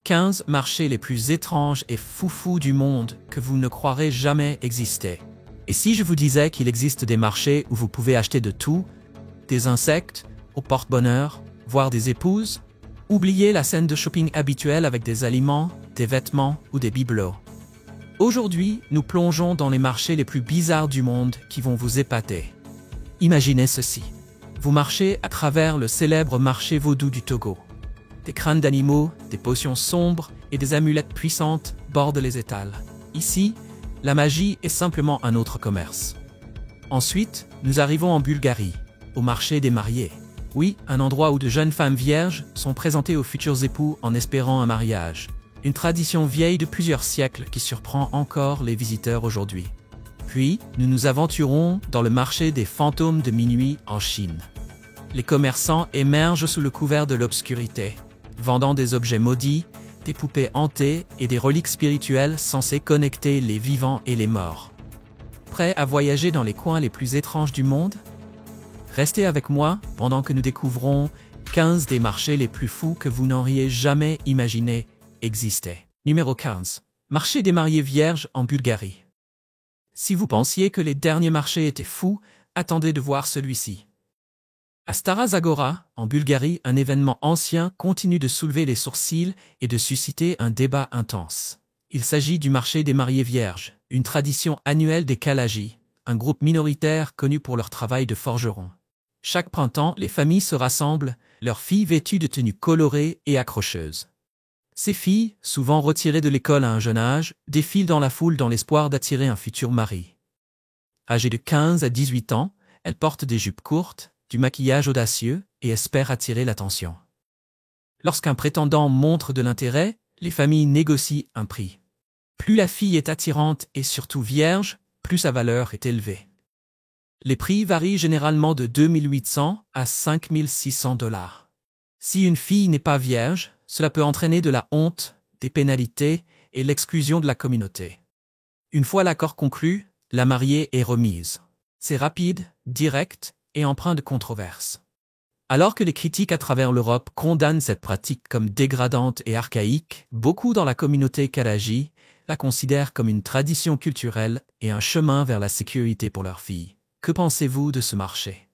15 marchés les plus étranges et foufous du monde que vous ne croirez jamais exister. Et si je vous disais qu'il existe des marchés où vous pouvez acheter de tout, des insectes, au porte-bonheur, voire des épouses, oubliez la scène de shopping habituelle avec des aliments, des vêtements ou des bibelots. Aujourd'hui, nous plongeons dans les marchés les plus bizarres du monde qui vont vous épater. Imaginez ceci. Vous marchez à travers le célèbre marché vaudou du Togo. Des crânes d'animaux, des potions sombres et des amulettes puissantes bordent les étals. Ici, la magie est simplement un autre commerce. Ensuite, nous arrivons en Bulgarie, au marché des mariés. Oui, un endroit où de jeunes femmes vierges sont présentées aux futurs époux en espérant un mariage. Une tradition vieille de plusieurs siècles qui surprend encore les visiteurs aujourd'hui. Puis, nous nous aventurons dans le marché des fantômes de minuit en Chine. Les commerçants émergent sous le couvert de l'obscurité, vendant des objets maudits, des poupées hantées et des reliques spirituelles censées connecter les vivants et les morts. Prêts à voyager dans les coins les plus étranges du monde? Restez avec moi pendant que nous découvrons 15 des marchés les plus fous que vous n'auriez jamais imaginé exister. Numéro 15. Marché des mariés vierges en Bulgarie. Si vous pensiez que les derniers marchés étaient fous, attendez de voir celui-ci. À Stara Zagora, en Bulgarie, un événement ancien continue de soulever les sourcils et de susciter un débat intense. Il s'agit du marché des mariés vierges, une tradition annuelle des Kalagi, un groupe minoritaire connu pour leur travail de forgeron. Chaque printemps, les familles se rassemblent, leurs filles vêtues de tenues colorées et accrocheuses. Ces filles, souvent retirées de l'école à un jeune âge, défilent dans la foule dans l'espoir d'attirer un futur mari. Âgées de 15 à 18 ans, elles portent des jupes courtes, du maquillage audacieux et espèrent attirer l'attention. Lorsqu'un prétendant montre de l'intérêt, les familles négocient un prix. Plus la fille est attirante et surtout vierge, plus sa valeur est élevée. Les prix varient généralement de 2 800 à 5 600 $. Si une fille n'est pas vierge, cela peut entraîner de la honte, des pénalités et l'exclusion de la communauté. Une fois l'accord conclu, la mariée est remise. C'est rapide, direct et empreint de controverse. Alors que les critiques à travers l'Europe condamnent cette pratique comme dégradante et archaïque, beaucoup dans la communauté Kalagi la considèrent comme une tradition culturelle et un chemin vers la sécurité pour leurs filles. Que pensez-vous de ce marché?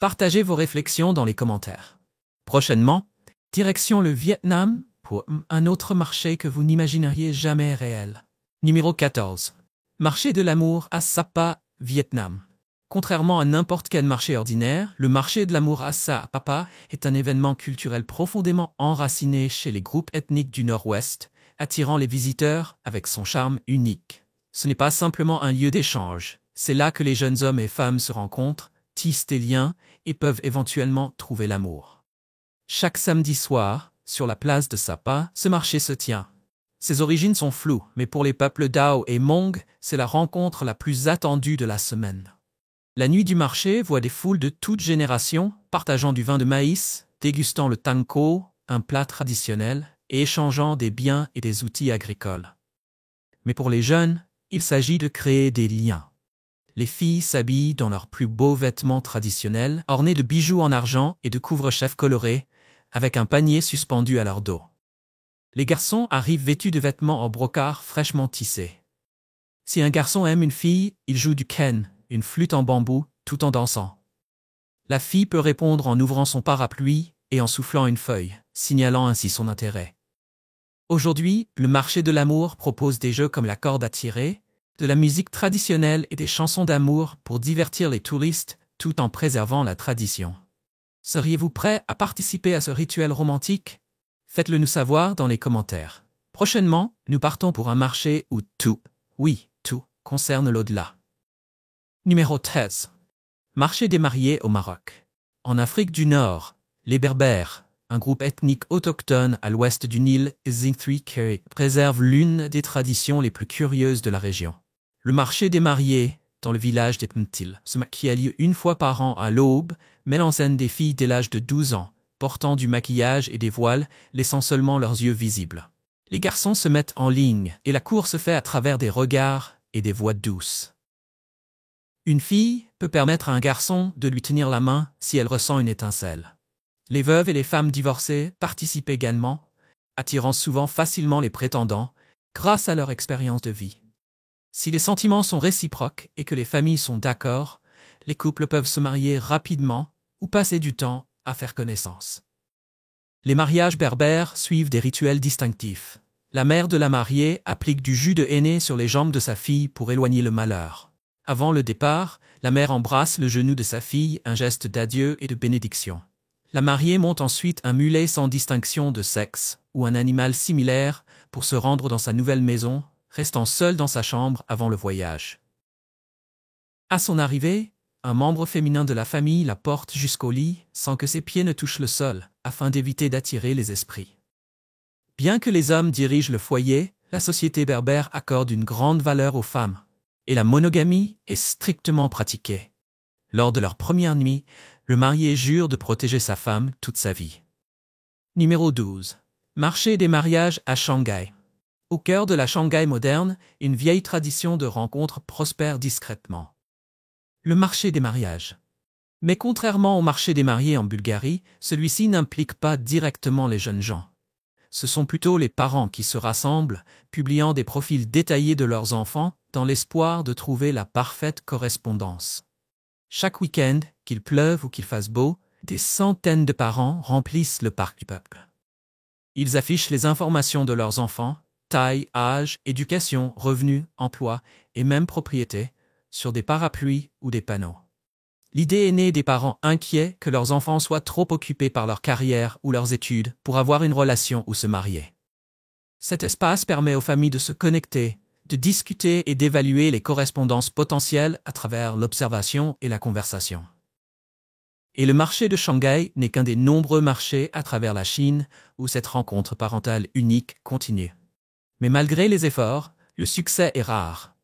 Partagez vos réflexions dans les commentaires. Prochainement, direction le Vietnam pour un autre marché que vous n'imagineriez jamais réel. Numéro 14. Marché de l'amour à Sapa, Vietnam. Contrairement à n'importe quel marché ordinaire, le marché de l'amour à Sapa est un événement culturel profondément enraciné chez les groupes ethniques du Nord-Ouest, attirant les visiteurs avec son charme unique. Ce n'est pas simplement un lieu d'échange, c'est là que les jeunes hommes et femmes se rencontrent, tissent des liens et peuvent éventuellement trouver l'amour. Chaque samedi soir, sur la place de Sapa, ce marché se tient. Ses origines sont floues, mais pour les peuples Dao et Hmong, c'est la rencontre la plus attendue de la semaine. La nuit du marché voit des foules de toutes générations, partageant du vin de maïs, dégustant le tanko, un plat traditionnel, et échangeant des biens et des outils agricoles. Mais pour les jeunes, il s'agit de créer des liens. Les filles s'habillent dans leurs plus beaux vêtements traditionnels, ornés de bijoux en argent et de couvre-chefs colorés, avec un panier suspendu à leur dos. Les garçons arrivent vêtus de vêtements en brocart fraîchement tissés. Si un garçon aime une fille, il joue du ken, une flûte en bambou, tout en dansant. La fille peut répondre en ouvrant son parapluie et en soufflant une feuille, signalant ainsi son intérêt. Aujourd'hui, le marché de l'amour propose des jeux comme la corde à tirer, de la musique traditionnelle et des chansons d'amour pour divertir les touristes tout en préservant la tradition. Seriez-vous prêt à participer à ce rituel romantique? Faites-le nous savoir dans les commentaires. Prochainement, nous partons pour un marché où tout, oui, tout, concerne l'au-delà. Numéro 13. Marché des mariés au Maroc. En Afrique du Nord, les Berbères, un groupe ethnique autochtone à l'ouest du Nil, Zinthri, préservent l'une des traditions les plus curieuses de la région. Le marché des mariés, dans le village des Pmtil, qui a lieu une fois par an à l'aube, met en scène des filles dès l'âge de 12 ans, portant du maquillage et des voiles, laissant seulement leurs yeux visibles. Les garçons se mettent en ligne et la cour se fait à travers des regards et des voix douces. Une fille peut permettre à un garçon de lui tenir la main si elle ressent une étincelle. Les veuves et les femmes divorcées participent également, attirant souvent facilement les prétendants grâce à leur expérience de vie. Si les sentiments sont réciproques et que les familles sont d'accord, les couples peuvent se marier rapidement ou passer du temps à faire connaissance. Les mariages berbères suivent des rituels distinctifs. La mère de la mariée applique du jus de henné sur les jambes de sa fille pour éloigner le malheur. Avant le départ, la mère embrasse le genou de sa fille, un geste d'adieu et de bénédiction. La mariée monte ensuite un mulet sans distinction de sexe ou un animal similaire pour se rendre dans sa nouvelle maison, restant seule dans sa chambre avant le voyage. À son arrivée, un membre féminin de la famille la porte jusqu'au lit sans que ses pieds ne touchent le sol, afin d'éviter d'attirer les esprits. Bien que les hommes dirigent le foyer, la société berbère accorde une grande valeur aux femmes, et la monogamie est strictement pratiquée. Lors de leur première nuit, le marié jure de protéger sa femme toute sa vie. Numéro 12. Marché des mariages à Shanghai. Au cœur de la Shanghai moderne, une vieille tradition de rencontre prospère discrètement. Le marché des mariages. Mais contrairement au marché des mariés en Bulgarie, celui-ci n'implique pas directement les jeunes gens. Ce sont plutôt les parents qui se rassemblent, publiant des profils détaillés de leurs enfants dans l'espoir de trouver la parfaite correspondance. Chaque week-end, qu'il pleuve ou qu'il fasse beau, des centaines de parents remplissent le parc du peuple. Ils affichent les informations de leurs enfants, taille, âge, éducation, revenus, emploi et même propriété, sur des parapluies ou des panneaux. L'idée est née des parents inquiets que leurs enfants soient trop occupés par leur carrière ou leurs études pour avoir une relation ou se marier. Cet espace permet aux familles de se connecter, de discuter et d'évaluer les correspondances potentielles à travers l'observation et la conversation. Et le marché de Shanghai n'est qu'un des nombreux marchés à travers la Chine où cette rencontre parentale unique continue. Mais malgré les efforts, le succès est rare.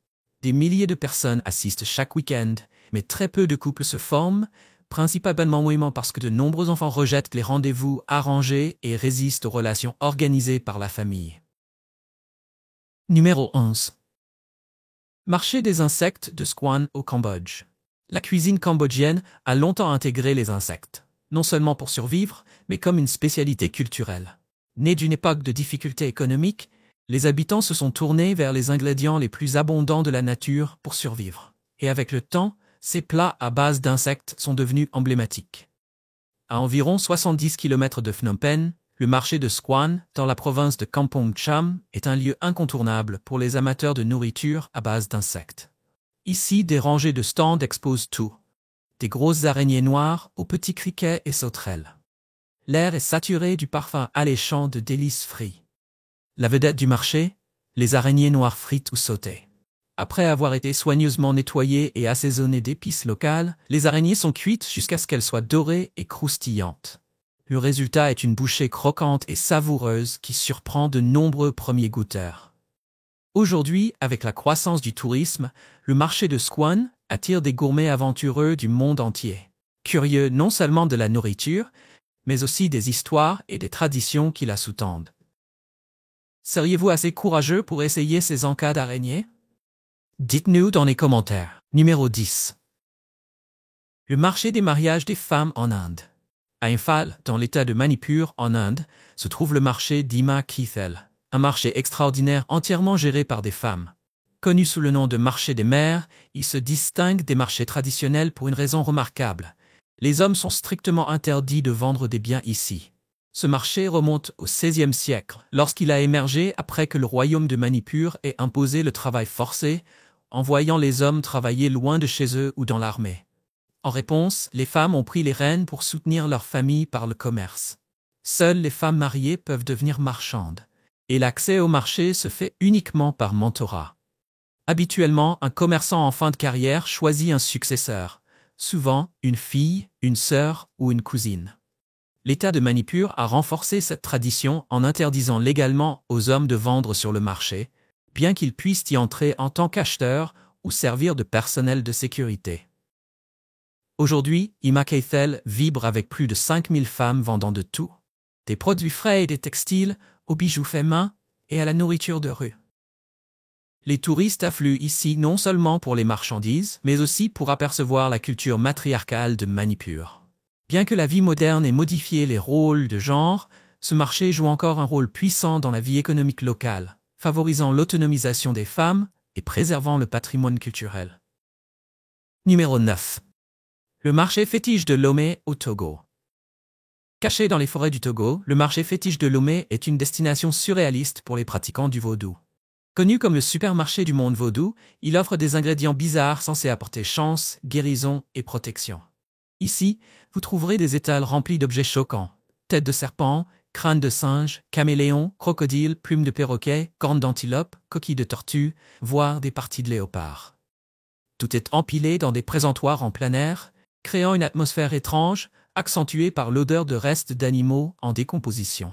Des milliers de personnes assistent chaque week-end, mais très peu de couples se forment, principalement parce que de nombreux enfants rejettent les rendez-vous arrangés et résistent aux relations organisées par la famille. Numéro 11. Marché des insectes de Squan au Cambodge. La cuisine cambodgienne a longtemps intégré les insectes, non seulement pour survivre, mais comme une spécialité culturelle. Née d'une époque de difficultés économiques, les habitants se sont tournés vers les ingrédients les plus abondants de la nature pour survivre. Et avec le temps, ces plats à base d'insectes sont devenus emblématiques. À environ 70 km de Phnom Penh, le marché de Squan, dans la province de Kampong Cham, est un lieu incontournable pour les amateurs de nourriture à base d'insectes. Ici, des rangées de stands exposent tout. Des grosses araignées noires aux petits criquets et sauterelles. L'air est saturé du parfum alléchant de délices frits. La vedette du marché, les araignées noires frites ou sautées. Après avoir été soigneusement nettoyées et assaisonnées d'épices locales, les araignées sont cuites jusqu'à ce qu'elles soient dorées et croustillantes. Le résultat est une bouchée croquante et savoureuse qui surprend de nombreux premiers goûteurs. Aujourd'hui, avec la croissance du tourisme, le marché de Squan attire des gourmets aventureux du monde entier, curieux non seulement de la nourriture, mais aussi des histoires et des traditions qui la sous-tendent. Seriez-vous assez courageux pour essayer ces encas d'araignées? Dites-nous dans les commentaires. Numéro 10. Le marché des mariages des femmes en Inde. À Imphal, dans l'état de Manipur, en Inde, se trouve le marché d'Ima Kithel, un marché extraordinaire entièrement géré par des femmes. Connu sous le nom de marché des mères, il se distingue des marchés traditionnels pour une raison remarquable. Les hommes sont strictement interdits de vendre des biens ici. Ce marché remonte au XVIe siècle, lorsqu'il a émergé après que le royaume de Manipur ait imposé le travail forcé, envoyant les hommes travailler loin de chez eux ou dans l'armée. En réponse, les femmes ont pris les rênes pour soutenir leur famille par le commerce. Seules les femmes mariées peuvent devenir marchandes, et l'accès au marché se fait uniquement par mentorat. Habituellement, un commerçant en fin de carrière choisit un successeur, souvent une fille, une sœur ou une cousine. L'État de Manipur a renforcé cette tradition en interdisant légalement aux hommes de vendre sur le marché, bien qu'ils puissent y entrer en tant qu'acheteurs ou servir de personnel de sécurité. Aujourd'hui, Ima Kithel vibre avec plus de 5000 femmes vendant de tout, des produits frais et des textiles, aux bijoux faits main et à la nourriture de rue. Les touristes affluent ici non seulement pour les marchandises, mais aussi pour apercevoir la culture matriarcale de Manipur. Bien que la vie moderne ait modifié les rôles de genre, ce marché joue encore un rôle puissant dans la vie économique locale, favorisant l'autonomisation des femmes et préservant le patrimoine culturel. Numéro 9. Le marché fétiche de Lomé au Togo. Caché dans les forêts du Togo, le marché fétiche de Lomé est une destination surréaliste pour les pratiquants du vaudou. Connu comme le supermarché du monde vaudou, il offre des ingrédients bizarres censés apporter chance, guérison et protection. Ici, vous trouverez des étals remplis d'objets choquants. Têtes de serpent, crânes de singe, caméléons, crocodiles, plumes de perroquet, cornes d'antilope, coquilles de tortue, voire des parties de léopard. Tout est empilé dans des présentoirs en plein air, créant une atmosphère étrange, accentuée par l'odeur de restes d'animaux en décomposition.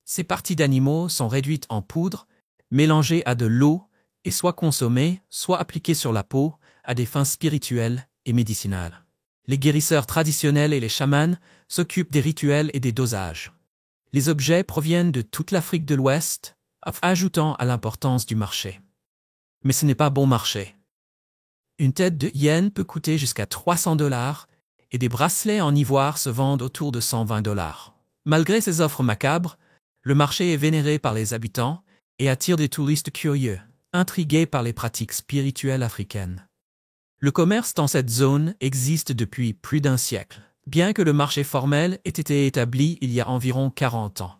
Ces parties d'animaux sont réduites en poudre, mélangées à de l'eau et soit consommées, soit appliquées sur la peau à des fins spirituelles et médicinales. Les guérisseurs traditionnels et les chamans s'occupent des rituels et des dosages. Les objets proviennent de toute l'Afrique de l'Ouest, ajoutant à l'importance du marché. Mais ce n'est pas bon marché. Une tête de hyène peut coûter jusqu'à 300 $ et des bracelets en ivoire se vendent autour de 120 $. Malgré ces offres macabres, le marché est vénéré par les habitants et attire des touristes curieux, intrigués par les pratiques spirituelles africaines. Le commerce dans cette zone existe depuis plus d'un siècle, bien que le marché formel ait été établi il y a environ 40 ans.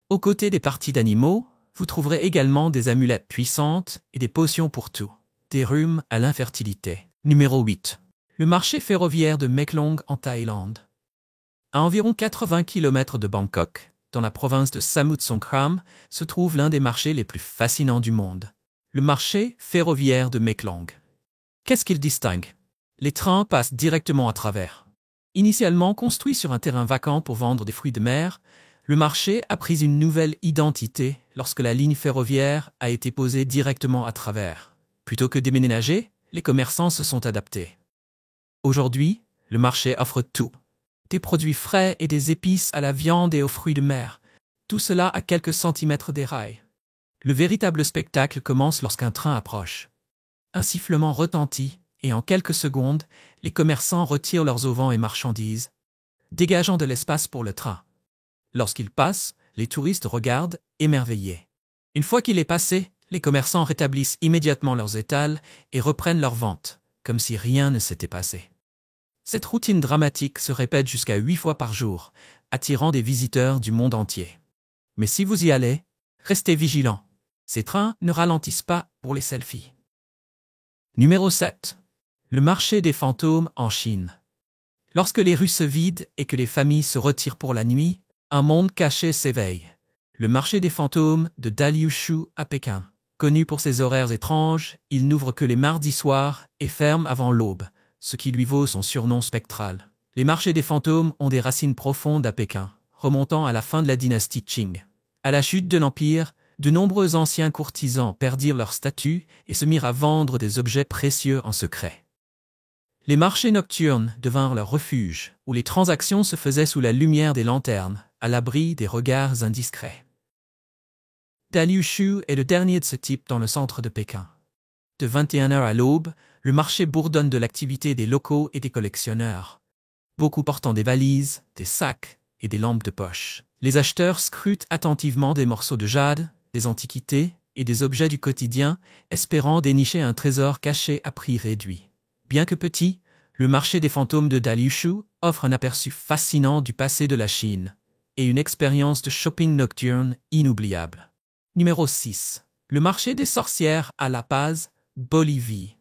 Aux côtés des parties d'animaux, vous trouverez également des amulettes puissantes et des potions pour tout, des rhumes à l'infertilité. Numéro 8. Le marché ferroviaire de Meklong en Thaïlande. À environ 80 km de Bangkok, dans la province de Samut Songkhram, se trouve l'un des marchés les plus fascinants du monde. Le marché ferroviaire de Meklong. Qu'est-ce qu'il distingue? Les trains passent directement à travers. Initialement construit sur un terrain vacant pour vendre des fruits de mer, le marché a pris une nouvelle identité lorsque la ligne ferroviaire a été posée directement à travers. Plutôt que déménager, les commerçants se sont adaptés. Aujourd'hui, le marché offre tout. Des produits frais et des épices à la viande et aux fruits de mer. Tout cela à quelques centimètres des rails. Le véritable spectacle commence lorsqu'un train approche. Un sifflement retentit et en quelques secondes, les commerçants retirent leurs auvents et marchandises, dégageant de l'espace pour le train. Lorsqu'il passe, les touristes regardent, émerveillés. Une fois qu'il est passé, les commerçants rétablissent immédiatement leurs étals et reprennent leur vente, comme si rien ne s'était passé. Cette routine dramatique se répète jusqu'à 8 fois par jour, attirant des visiteurs du monde entier. Mais si vous y allez, restez vigilants. Ces trains ne ralentissent pas pour les selfies. Numéro 7. Le marché des fantômes en Chine. Lorsque les rues se vident et que les familles se retirent pour la nuit, un monde caché s'éveille. Le marché des fantômes de Daliushu à Pékin. Connu pour ses horaires étranges, il n'ouvre que les mardis soirs et ferme avant l'aube, ce qui lui vaut son surnom spectral. Les marchés des fantômes ont des racines profondes à Pékin, remontant à la fin de la dynastie Qing. À la chute de l'Empire, de nombreux anciens courtisans perdirent leur statut et se mirent à vendre des objets précieux en secret. Les marchés nocturnes devinrent leur refuge, où les transactions se faisaient sous la lumière des lanternes, à l'abri des regards indiscrets. Daliushu est le dernier de ce type dans le centre de Pékin. De 21 h à l'aube, le marché bourdonne de l'activité des locaux et des collectionneurs. Beaucoup portant des valises, des sacs et des lampes de poche. Les acheteurs scrutent attentivement des morceaux de jade, des antiquités et des objets du quotidien, espérant dénicher un trésor caché à prix réduit. Bien que petit, le marché des fantômes de Daliushu offre un aperçu fascinant du passé de la Chine et une expérience de shopping nocturne inoubliable. Numéro 6. Le marché des sorcières à La Paz, Bolivie.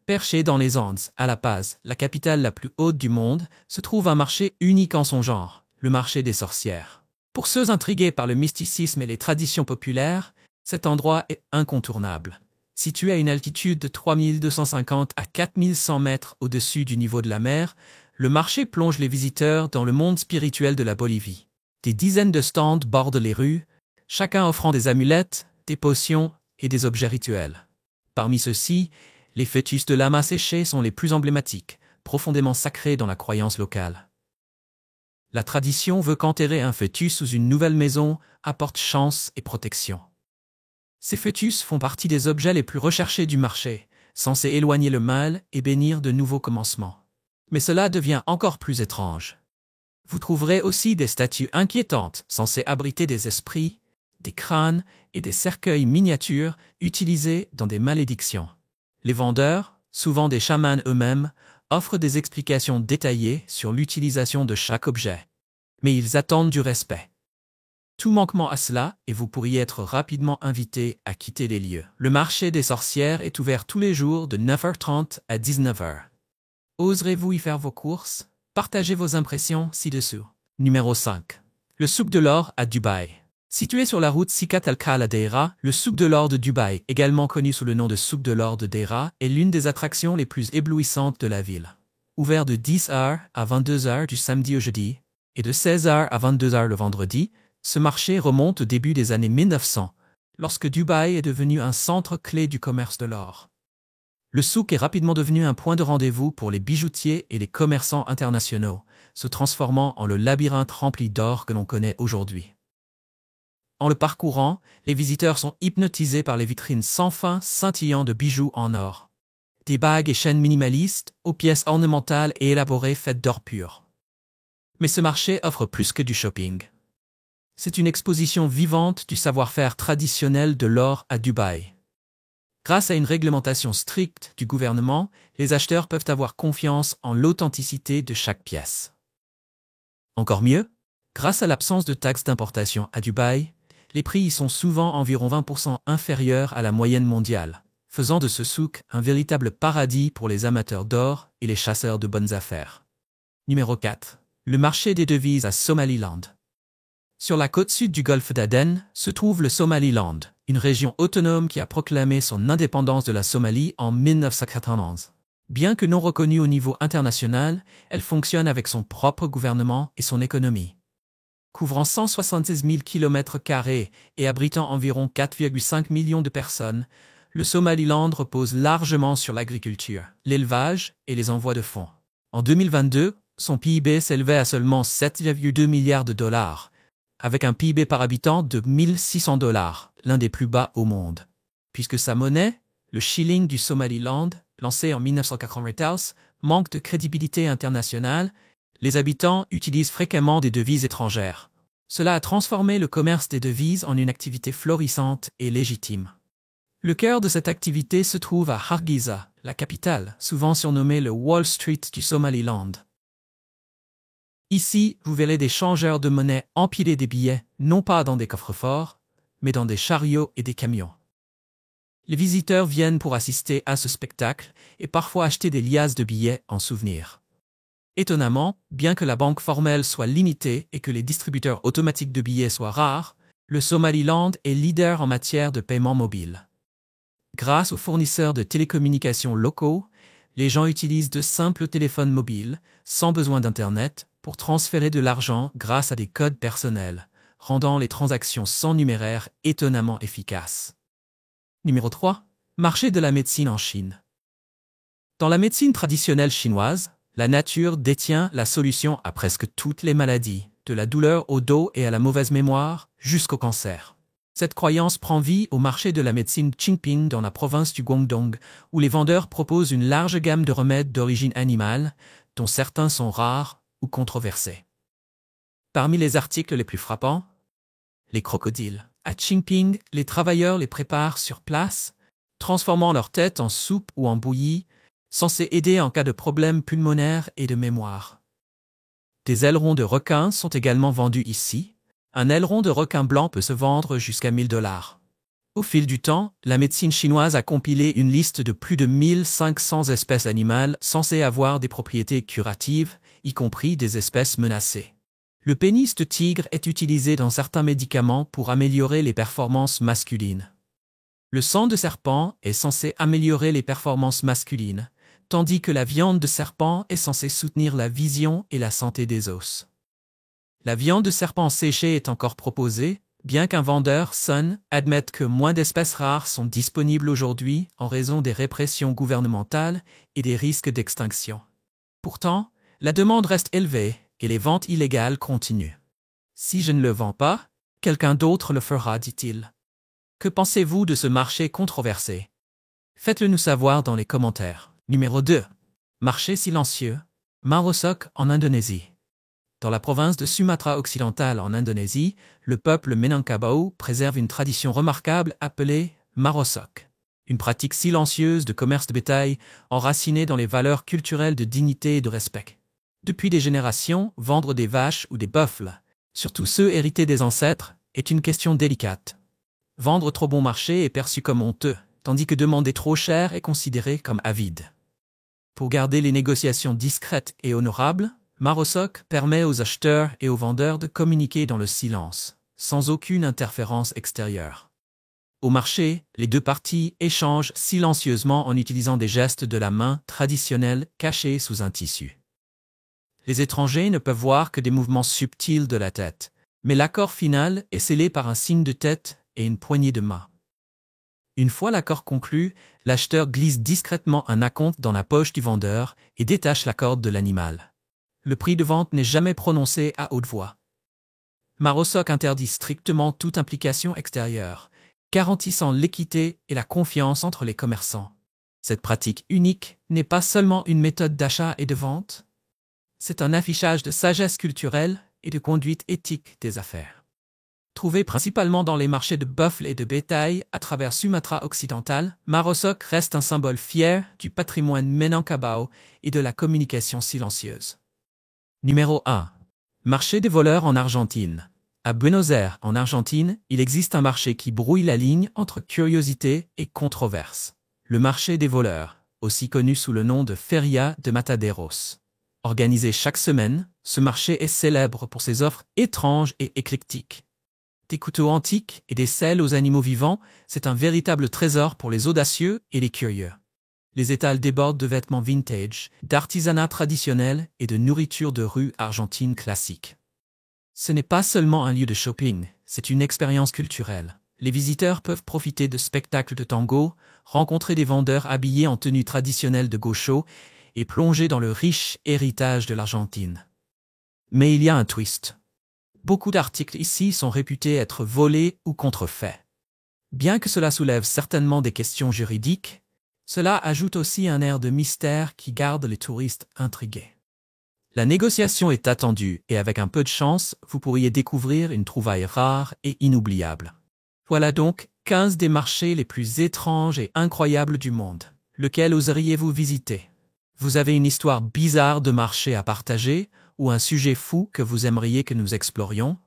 Perché dans les Andes, à La Paz, la capitale la plus haute du monde, se trouve un marché unique en son genre, le marché des sorcières. Pour ceux intrigués par le mysticisme et les traditions populaires, cet endroit est incontournable. Situé à une altitude de 3250 à 4100 mètres au-dessus du niveau de la mer, le marché plonge les visiteurs dans le monde spirituel de la Bolivie. Des dizaines de stands bordent les rues, chacun offrant des amulettes, des potions et des objets rituels. Parmi ceux-ci, les fœtus de lama séchés sont les plus emblématiques, profondément sacrés dans la croyance locale. La tradition veut qu'enterrer un fœtus sous une nouvelle maison apporte chance et protection. Ces fœtus font partie des objets les plus recherchés du marché, censés éloigner le mal et bénir de nouveaux commencements. Mais cela devient encore plus étrange. Vous trouverez aussi des statues inquiétantes censées abriter des esprits, des crânes et des cercueils miniatures utilisés dans des malédictions. Les vendeurs, souvent des chamans eux-mêmes, offrent des explications détaillées sur l'utilisation de chaque objet. Mais ils attendent du respect. Tout manquement à cela, et vous pourriez être rapidement invité à quitter les lieux. Le marché des sorcières est ouvert tous les jours de 9h30 à 19h. Oserez-vous y faire vos courses? Partagez vos impressions ci-dessous. Numéro 5. Le souk de l'or à Dubaï. Situé sur la route Sikat Al-Khal à Deira, le souk de l'or de Dubaï, également connu sous le nom de souk de l'or de Deira, est l'une des attractions les plus éblouissantes de la ville. Ouvert de 10h à 22h du samedi au jeudi, et de 16h à 22h le vendredi, ce marché remonte au début des années 1900, lorsque Dubaï est devenu un centre clé du commerce de l'or. Le souk est rapidement devenu un point de rendez-vous pour les bijoutiers et les commerçants internationaux, se transformant en le labyrinthe rempli d'or que l'on connaît aujourd'hui. En le parcourant, les visiteurs sont hypnotisés par les vitrines sans fin scintillant de bijoux en or. Des bagues et chaînes minimalistes, aux pièces ornementales et élaborées faites d'or pur. Mais ce marché offre plus que du shopping. C'est une exposition vivante du savoir-faire traditionnel de l'or à Dubaï. Grâce à une réglementation stricte du gouvernement, les acheteurs peuvent avoir confiance en l'authenticité de chaque pièce. Encore mieux, grâce à l'absence de taxes d'importation à Dubaï, les prix y sont souvent environ 20% inférieurs à la moyenne mondiale, faisant de ce souk un véritable paradis pour les amateurs d'or et les chasseurs de bonnes affaires. Numéro 4. Le marché des devises à Somaliland. Sur la côte sud du golfe d'Aden se trouve le Somaliland, une région autonome qui a proclamé son indépendance de la Somalie en 1991. Bien que non reconnue au niveau international, elle fonctionne avec son propre gouvernement et son économie. Couvrant 176 000 km² et abritant environ 4,5 millions de personnes, le Somaliland repose largement sur l'agriculture, l'élevage et les envois de fonds. En 2022, son PIB s'élevait à seulement 7,2 milliards de dollars, avec un PIB par habitant de 1 600 $, l'un des plus bas au monde. Puisque sa monnaie, le shilling du Somaliland, lancé en 1991, manque de crédibilité internationale, les habitants utilisent fréquemment des devises étrangères. Cela a transformé le commerce des devises en une activité florissante et légitime. Le cœur de cette activité se trouve à Hargeisa, la capitale, souvent surnommée le Wall Street du Somaliland. Ici, vous verrez des changeurs de monnaie empiler des billets, non pas dans des coffres-forts, mais dans des chariots et des camions. Les visiteurs viennent pour assister à ce spectacle et parfois acheter des liasses de billets en souvenir. Étonnamment, bien que la banque formelle soit limitée et que les distributeurs automatiques de billets soient rares, le Somaliland est leader en matière de paiement mobile. Grâce aux fournisseurs de télécommunications locaux, les gens utilisent de simples téléphones mobiles, sans besoin d'Internet, pour transférer de l'argent grâce à des codes personnels, rendant les transactions sans numéraire étonnamment efficaces. Numéro 3. Marché de la médecine en Chine. Dans la médecine traditionnelle chinoise, la nature détient la solution à presque toutes les maladies, de la douleur au dos et à la mauvaise mémoire, jusqu'au cancer. Cette croyance prend vie au marché de la médecine Qingping dans la province du Guangdong, où les vendeurs proposent une large gamme de remèdes d'origine animale, dont certains sont rares ou controversés. Parmi les articles les plus frappants, les crocodiles. À Qingping, les travailleurs les préparent sur place, transformant leur tête en soupe ou en bouillie, censés aider en cas de problèmes pulmonaires et de mémoire. Des ailerons de requin sont également vendus ici. Un aileron de requin blanc peut se vendre jusqu'à 1 000 $. Au fil du temps, la médecine chinoise a compilé une liste de plus de 1500 espèces animales censées avoir des propriétés curatives, y compris des espèces menacées. Le pénis de tigre est utilisé dans certains médicaments pour améliorer les performances masculines. Le sang de serpent est censé améliorer les performances masculines, tandis que la viande de serpent est censée soutenir la vision et la santé des os. La viande de serpent séchée est encore proposée, bien qu'un vendeur, Sun, admette que moins d'espèces rares sont disponibles aujourd'hui en raison des répressions gouvernementales et des risques d'extinction. Pourtant, la demande reste élevée et les ventes illégales continuent. Si je ne le vends pas, quelqu'un d'autre le fera, dit-il. Que pensez-vous de ce marché controversé? Faites-le nous savoir dans les commentaires. Numéro 2. Marché silencieux. Marosok en Indonésie. Dans la province de Sumatra occidentale en Indonésie, le peuple Minangkabau préserve une tradition remarquable appelée marosok, une pratique silencieuse de commerce de bétail enracinée dans les valeurs culturelles de dignité et de respect. Depuis des générations, vendre des vaches ou des buffles, surtout ceux hérités des ancêtres, est une question délicate. Vendre trop bon marché est perçu comme honteux, tandis que demander trop cher est considéré comme avide. Pour garder les négociations discrètes et honorables, Marosok permet aux acheteurs et aux vendeurs de communiquer dans le silence, sans aucune interférence extérieure. Au marché, les deux parties échangent silencieusement en utilisant des gestes de la main traditionnels cachés sous un tissu. Les étrangers ne peuvent voir que des mouvements subtils de la tête, mais l'accord final est scellé par un signe de tête et une poignée de main. Une fois l'accord conclu, l'acheteur glisse discrètement un acompte dans la poche du vendeur et détache la corde de l'animal. Le prix de vente n'est jamais prononcé à haute voix. Marosok interdit strictement toute implication extérieure, garantissant l'équité et la confiance entre les commerçants. Cette pratique unique n'est pas seulement une méthode d'achat et de vente, c'est un affichage de sagesse culturelle et de conduite éthique des affaires. Trouvé principalement dans les marchés de buffles et de bétail à travers Sumatra occidental, Marosok reste un symbole fier du patrimoine Minangkabau et de la communication silencieuse. Numéro 1. Marché des voleurs en Argentine. À Buenos Aires, en Argentine, il existe un marché qui brouille la ligne entre curiosité et controverse. Le marché des voleurs, aussi connu sous le nom de Feria de Mataderos. Organisé chaque semaine, ce marché est célèbre pour ses offres étranges et éclectiques. Des couteaux antiques et des selles aux animaux vivants, c'est un véritable trésor pour les audacieux et les curieux. Les étals débordent de vêtements vintage, d'artisanat traditionnel et de nourriture de rue argentine classique. Ce n'est pas seulement un lieu de shopping, c'est une expérience culturelle. Les visiteurs peuvent profiter de spectacles de tango, rencontrer des vendeurs habillés en tenue traditionnelle de gaucho et plonger dans le riche héritage de l'Argentine. Mais il y a un twist. Beaucoup d'articles ici sont réputés être volés ou contrefaits. Bien que cela soulève certainement des questions juridiques, cela ajoute aussi un air de mystère qui garde les touristes intrigués. La négociation est attendue et avec un peu de chance, vous pourriez découvrir une trouvaille rare et inoubliable. Voilà donc 15 des marchés les plus étranges et incroyables du monde. Lequel oseriez-vous visiter? Vous avez une histoire bizarre de marché à partager ou un sujet fou que vous aimeriez que nous explorions?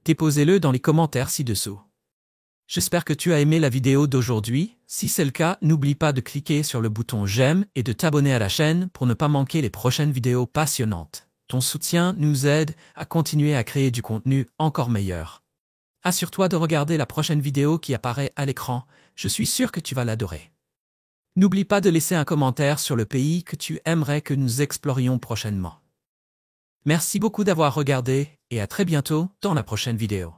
Déposez-le dans les commentaires ci-dessous. J'espère que tu as aimé la vidéo d'aujourd'hui. Si c'est le cas, n'oublie pas de cliquer sur le bouton j'aime et de t'abonner à la chaîne pour ne pas manquer les prochaines vidéos passionnantes. Ton soutien nous aide à continuer à créer du contenu encore meilleur. Assure-toi de regarder la prochaine vidéo qui apparaît à l'écran. Je suis sûr que tu vas l'adorer. N'oublie pas de laisser un commentaire sur le pays que tu aimerais que nous explorions prochainement. Merci beaucoup d'avoir regardé et à très bientôt dans la prochaine vidéo.